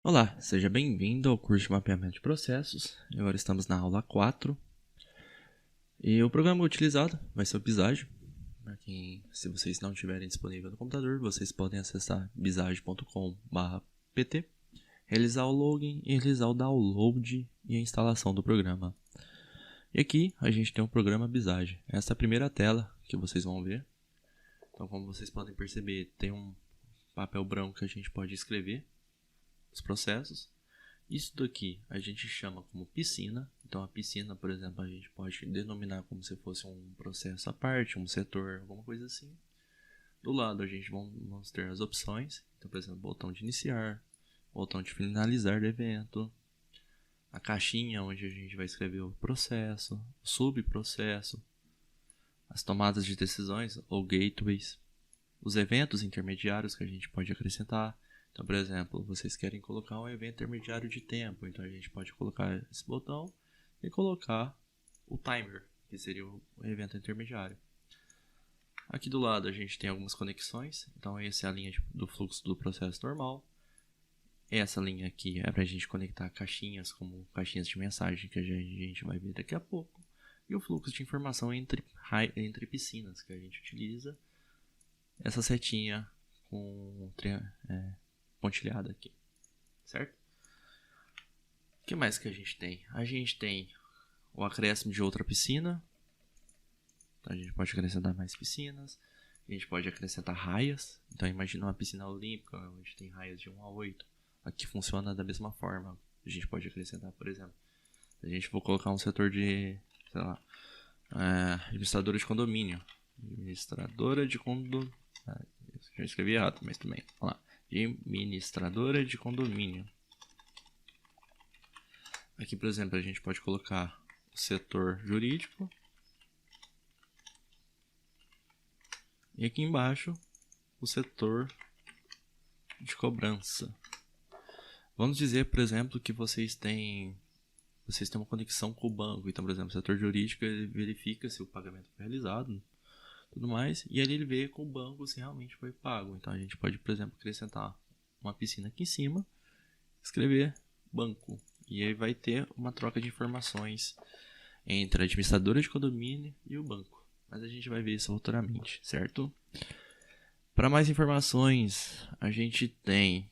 Olá, seja bem-vindo ao curso de mapeamento de processos. Agora estamos na aula 4. E o programa utilizado vai ser o Visage. Se vocês não tiverem disponível no computador, vocês podem acessar visage.com/pt, realizar o login e realizar o download e a instalação do programa. E aqui a gente tem o programa Visage. Essa é a primeira tela que vocês vão ver. Então, como vocês podem perceber, tem um papel branco que a gente pode escrever os processos. Isso daqui a gente chama como piscina. Então a piscina, por exemplo, a gente pode denominar como se fosse um processo à parte, um setor, alguma coisa assim. Do lado a gente vamos ter as opções. Então, por exemplo, botão de iniciar, botão de finalizar do evento, a caixinha onde a gente vai escrever o processo, o subprocesso, as tomadas de decisões ou gateways, os eventos intermediários que a gente pode acrescentar. Então, por exemplo, vocês querem colocar um evento intermediário de tempo, então a gente pode colocar esse botão e colocar o timer, que seria o evento intermediário. Aqui do lado a gente tem algumas conexões, então essa é a linha do fluxo do processo normal. Essa linha aqui é para a gente conectar caixinhas, como caixinhas de mensagem, que a gente vai ver daqui a pouco. E o fluxo de informação entre piscinas, que a gente utiliza essa setinha com pontilhada aqui, certo? O que mais que a gente tem? A gente tem o acréscimo de outra piscina. Então a gente pode acrescentar mais piscinas. A gente pode acrescentar raias. Então imagina uma piscina olímpica onde tem raias de 1 a 8. Aqui funciona da mesma forma. A gente pode acrescentar, por exemplo, a gente for colocar um setor de, sei lá, administradora de condomínio. Administradora de condomínio. Já escrevi errado, mas também. Vamos lá. Administradora de condomínio. Aqui, por exemplo, a gente pode colocar o setor jurídico. E aqui embaixo, o setor de cobrança. Vamos dizer, por exemplo, que vocês têm uma conexão com o banco. Então, por exemplo, o setor jurídico ele verifica se o pagamento foi realizado, tudo mais, e ali ele vê com o banco se realmente foi pago. Então a gente pode, por exemplo, acrescentar uma piscina aqui em cima, escrever banco, e aí vai ter uma troca de informações entre a administradora de condomínio e o banco. Mas a gente vai ver isso futuramente, certo? Para mais informações, a gente tem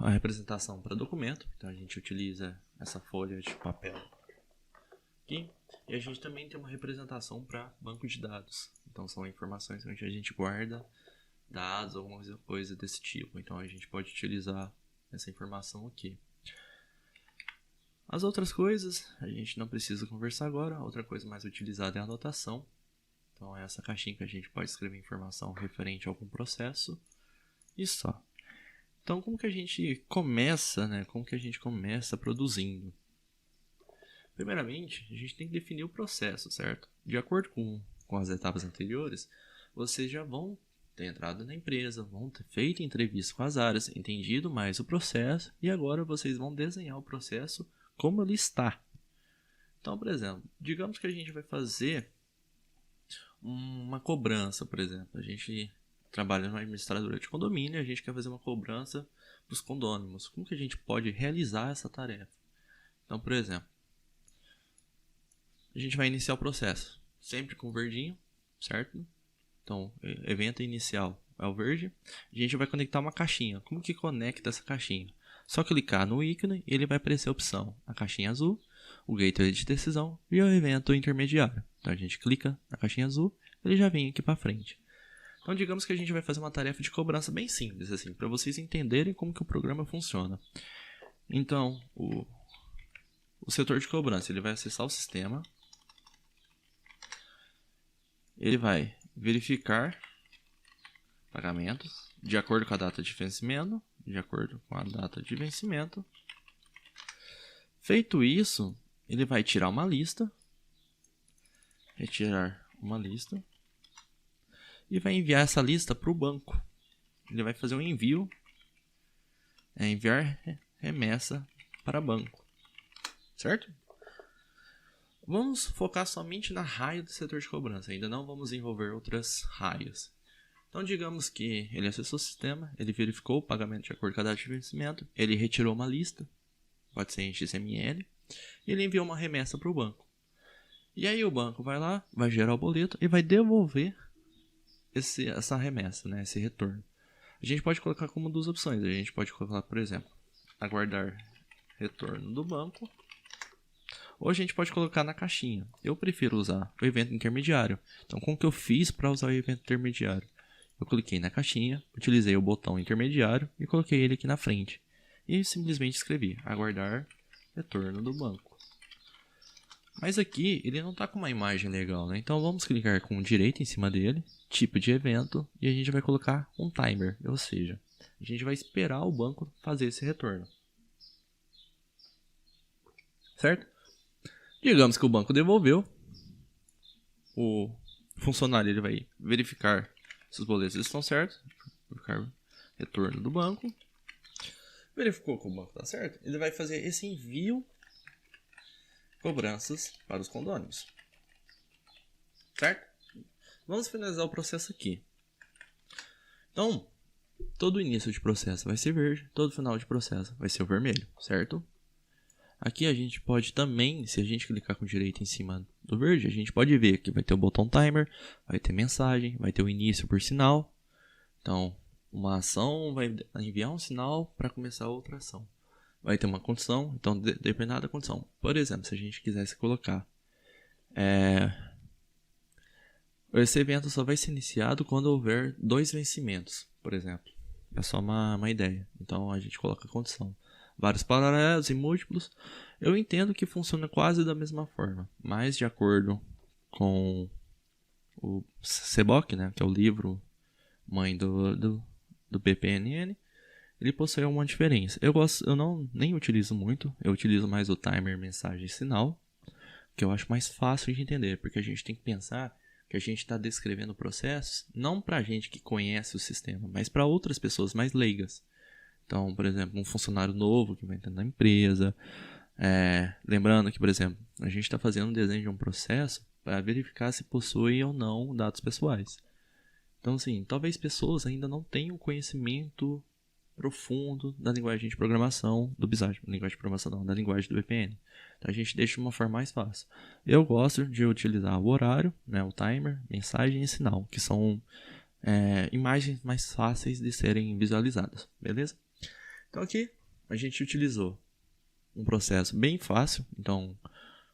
a representação para documento. Então a gente utiliza essa folha de papel aqui. E a gente também tem uma representação para banco de dados. Então são informações onde a gente guarda dados, alguma coisa desse tipo. Então a gente pode utilizar essa informação aqui. As outras coisas a gente não precisa conversar agora. Outra coisa mais utilizada é a anotação. Então é essa caixinha que a gente pode escrever informação referente a algum processo. E só. Então como que a gente começa, né? Como que a gente começa produzindo? Primeiramente, a gente tem que definir o processo, certo? De acordo com as etapas anteriores, vocês já vão ter entrado na empresa, vão ter feito entrevista com as áreas, entendido mais o processo e agora vocês vão desenhar o processo como ele está. Então, por exemplo, digamos que a gente vai fazer uma cobrança, por exemplo. A gente trabalha numa administradora de condomínio e a gente quer fazer uma cobrança para os condôminos. Como que a gente pode realizar essa tarefa? Então, por exemplo, a gente vai iniciar o processo sempre com o verdinho, certo? Então, evento inicial é o verde. A gente vai conectar uma caixinha. Como que conecta essa caixinha? Só clicar no ícone e ele vai aparecer a opção, a caixinha azul, o gateway de decisão e o evento intermediário. Então a gente clica na caixinha azul, ele já vem aqui para frente. Então digamos que a gente vai fazer uma tarefa de cobrança bem simples, assim, para vocês entenderem como que o programa funciona. Então, o setor de cobrança, ele vai acessar o sistema, ele vai verificar pagamentos de acordo com a data de vencimento, Feito isso, ele vai tirar uma lista, retirar uma lista e vai enviar essa lista para o banco. Ele vai fazer um envio, enviar remessa para banco, certo? Vamos focar somente na raia do setor de cobrança, ainda não vamos envolver outras raias. Então, digamos que ele acessou o sistema, ele verificou o pagamento de acordo com a data de vencimento, ele retirou uma lista, pode ser em XML, e ele enviou uma remessa para o banco. E aí o banco vai lá, vai gerar o boleto e vai devolver essa remessa, né, esse retorno. A gente pode colocar como duas opções. A gente pode colocar, por exemplo, aguardar retorno do banco. Ou a gente pode colocar na caixinha. Eu prefiro usar o evento intermediário. Então, como que eu fiz para usar o evento intermediário? Eu cliquei na caixinha, utilizei o botão intermediário e coloquei ele aqui na frente. E simplesmente escrevi aguardar retorno do banco. Mas aqui ele não está com uma imagem legal, né? Então vamos clicar com direito em cima dele, tipo de evento, e a gente vai colocar um timer, ou seja, a gente vai esperar o banco fazer esse retorno. Certo? Digamos que o banco devolveu, o funcionário ele vai verificar se os boletos estão certos, verificar retorno do banco, verificou que o banco está certo, ele vai fazer esse envio cobranças para os condôminos. Certo? Vamos finalizar o processo aqui. Então, todo início de processo vai ser verde, todo final de processo vai ser o vermelho, certo? Aqui a gente pode também, se a gente clicar com direito em cima do verde, a gente pode ver que vai ter o botão timer, vai ter mensagem, vai ter o início por sinal. Então, uma ação vai enviar um sinal para começar outra ação. Vai ter uma condição, então dependendo da condição. Por exemplo, se a gente quisesse colocar esse evento só vai ser iniciado quando houver 2 vencimentos, por exemplo. É só uma ideia. Então a gente coloca a condição. Vários paralelos e múltiplos. Eu entendo que funciona quase da mesma forma, mas de acordo com o CBOC, né, que é o livro mãe do BPMN, ele possui uma diferença. Eu nem utilizo muito, eu utilizo mais o timer mensagem sinal, que eu acho mais fácil de entender, porque a gente tem que pensar que a gente está descrevendo processos não para gente que conhece o sistema, mas para outras pessoas mais leigas. Então, por exemplo, um funcionário novo que vai entrar na empresa. Lembrando que, por exemplo, a gente está fazendo um desenho de um processo para verificar se possui ou não dados pessoais. Então, assim, talvez pessoas ainda não tenham conhecimento profundo da linguagem de programação do Visage, linguagem de programação não, da linguagem do VPN. Então a gente deixa de uma forma mais fácil. Eu gosto de utilizar o horário, né, o timer, mensagem e sinal, que são imagens mais fáceis de serem visualizadas, beleza? Então aqui a gente utilizou um processo bem fácil. Então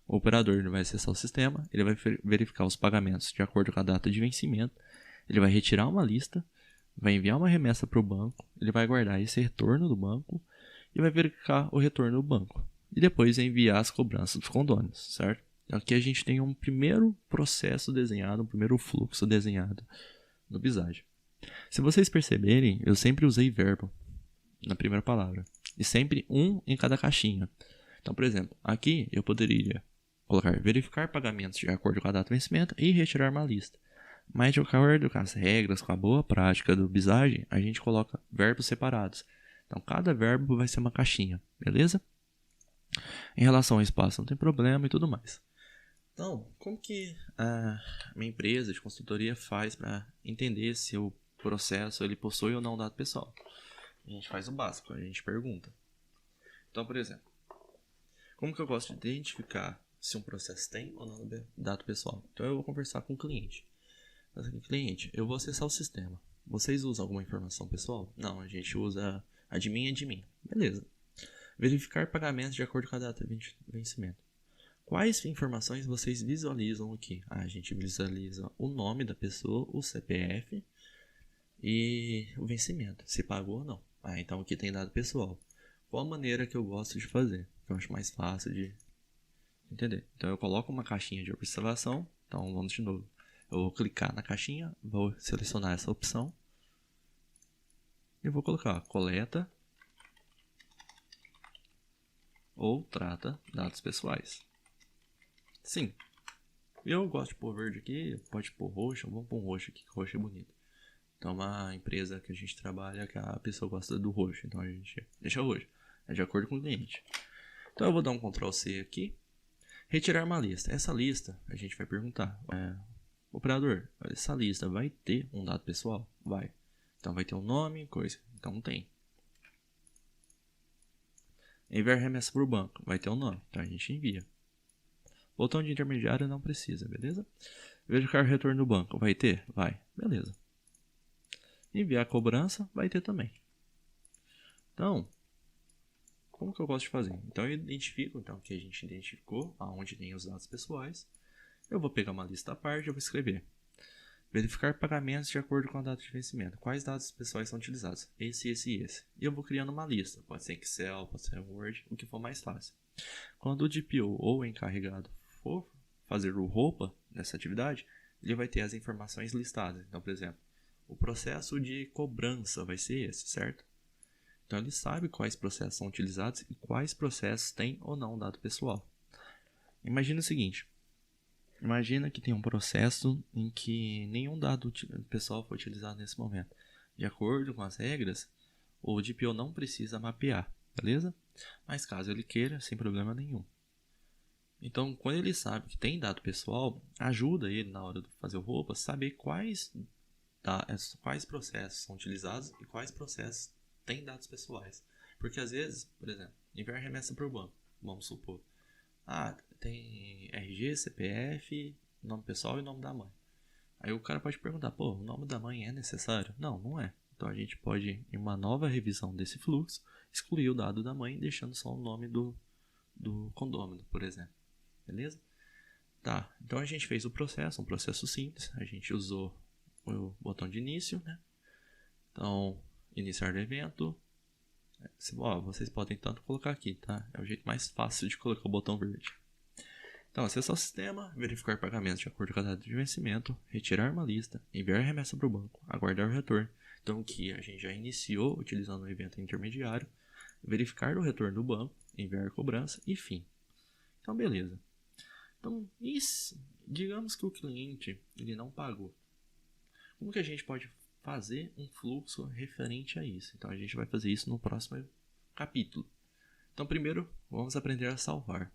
o operador ele vai acessar o sistema, ele vai verificar os pagamentos de acordo com a data de vencimento, ele vai retirar uma lista, vai enviar uma remessa para o banco, ele vai guardar esse retorno do banco e vai verificar o retorno do banco. E depois enviar as cobranças dos condôminos, certo? Então aqui a gente tem um primeiro processo desenhado, um primeiro fluxo desenhado no Visage. Se vocês perceberem, eu sempre usei verbo na primeira palavra. E sempre um em cada caixinha. Então, por exemplo, aqui eu poderia colocar verificar pagamentos de acordo com a data de vencimento e retirar uma lista. Mas de acordo com as regras, com a boa prática do Visage, a gente coloca verbos separados. Então, cada verbo vai ser uma caixinha, beleza? Em relação ao espaço, não tem problema e tudo mais. Então, como que a minha empresa de consultoria faz para entender se o processo ele possui ou não dado pessoal? A gente faz o básico, a gente pergunta. Então, por exemplo, como que eu gosto de identificar se um processo tem ou não dado pessoal? Então, eu vou conversar com o cliente. Cliente, eu vou acessar o sistema. Vocês usam alguma informação pessoal? Não, a gente usa admin e admin. Beleza. Verificar pagamentos de acordo com a data de vencimento. Quais informações vocês visualizam aqui? A gente visualiza o nome da pessoa, o CPF e o vencimento, se pagou ou não. Então aqui tem dado pessoal. Qual a maneira que eu gosto de fazer? Que eu acho mais fácil de entender. Então eu coloco uma caixinha de observação. Então vamos de novo. Eu vou clicar na caixinha, vou selecionar essa opção e vou colocar coleta ou trata dados pessoais. Sim. Eu gosto de pôr verde aqui, pode pôr roxo, vamos pôr um roxo aqui, que roxo é bonito. Então uma empresa que a gente trabalha que a pessoa gosta do roxo, então a gente deixa roxo. É de acordo com o cliente. Então eu vou dar um Ctrl C aqui. Retirar uma lista. Essa lista a gente vai perguntar. Operador, essa lista vai ter um dado pessoal? Vai. Então vai ter um nome, coisa. Então tem. Enviar remessa para o banco. Vai ter um nome. Então a gente envia. Botão de intermediário não precisa, beleza? Verificar o retorno do banco. Vai ter? Vai. Beleza. Enviar cobrança. Vai ter também. Então, como que eu gosto de fazer? Então eu identifico, então que a gente identificou aonde tem os dados pessoais. Eu vou pegar uma lista à parte e vou escrever. Verificar pagamentos de acordo com a data de vencimento. Quais dados pessoais são utilizados? Esse, esse e esse. E eu vou criando uma lista. Pode ser Excel, pode ser Word, o que for mais fácil. Quando o DPO ou o encarregado for fazer o roupa nessa atividade, ele vai ter as informações listadas. Então, por exemplo, o processo de cobrança vai ser esse, certo? Então ele sabe quais processos são utilizados e quais processos têm ou não dado pessoal. Imagina o seguinte. Imagina que tem um processo em que nenhum dado pessoal foi utilizado nesse momento. De acordo com as regras, o DPO não precisa mapear, beleza? Mas caso ele queira, sem problema nenhum. Então, quando ele sabe que tem dado pessoal, ajuda ele na hora de fazer o roupa saber quais processos são utilizados e quais processos têm dados pessoais. Porque às vezes, por exemplo, enviar remessa para o banco, vamos supor. Tem RG, CPF, nome pessoal e nome da mãe. Aí o cara pode perguntar, pô, o nome da mãe é necessário? Não, não é. Então a gente pode, em uma nova revisão desse fluxo, excluir o dado da mãe, deixando só o nome do condômino, por exemplo. Beleza? Tá, então a gente fez o processo, um processo simples. A gente usou o botão de início, né? Então, iniciar o evento. Vocês podem tanto colocar aqui, tá? É o jeito mais fácil de colocar o botão verde. Então, acessar o sistema, verificar pagamentos de acordo com a data de vencimento, retirar uma lista, enviar remessa para o banco, aguardar o retorno. Então, que a gente já iniciou utilizando o evento intermediário, verificar o retorno do banco, enviar cobrança e fim. Então, beleza. Então, digamos que o cliente ele não pagou. Como que a gente pode fazer um fluxo referente a isso? Então, a gente vai fazer isso no próximo capítulo. Então, primeiro, vamos aprender a salvar.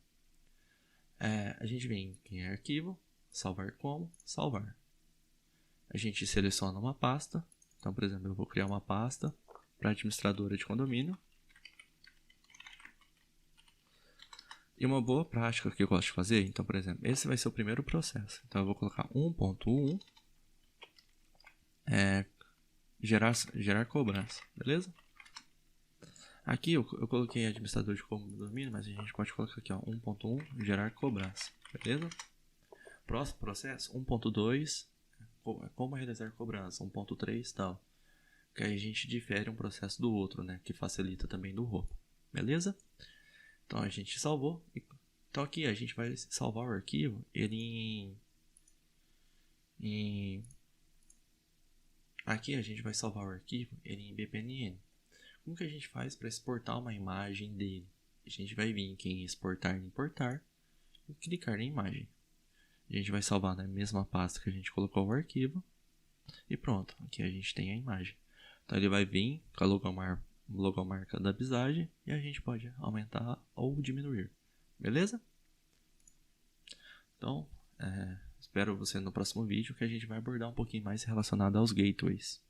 A gente vem em arquivo, salvar como, salvar. A gente seleciona uma pasta. Então, por exemplo, eu vou criar uma pasta para administradora de condomínio. E uma boa prática que eu gosto de fazer, então, por exemplo, esse vai ser o primeiro processo. Então, eu vou colocar 1.1 gerar cobrança, beleza? Aqui eu coloquei administrador de condomínio, mas a gente pode colocar aqui, ó, 1.1 gerar cobrança, beleza? Próximo processo, 1.2 como realizar cobrança, 1.3 tal. Que aí a gente difere um processo do outro, né? Que facilita também do roubo, beleza? Então a gente salvou. Então aqui a gente vai salvar o arquivo ele Aqui a gente vai salvar o arquivo ele em BPNN. Como que a gente faz para exportar uma imagem dele? A gente vai vir aqui em exportar e importar e clicar na imagem. A gente vai salvar na mesma pasta que a gente colocou o arquivo. E pronto, aqui a gente tem a imagem. Então ele vai vir com a logomarca da visagem e a gente pode aumentar ou diminuir. Beleza? Então, espero você no próximo vídeo que a gente vai abordar um pouquinho mais relacionado aos gateways.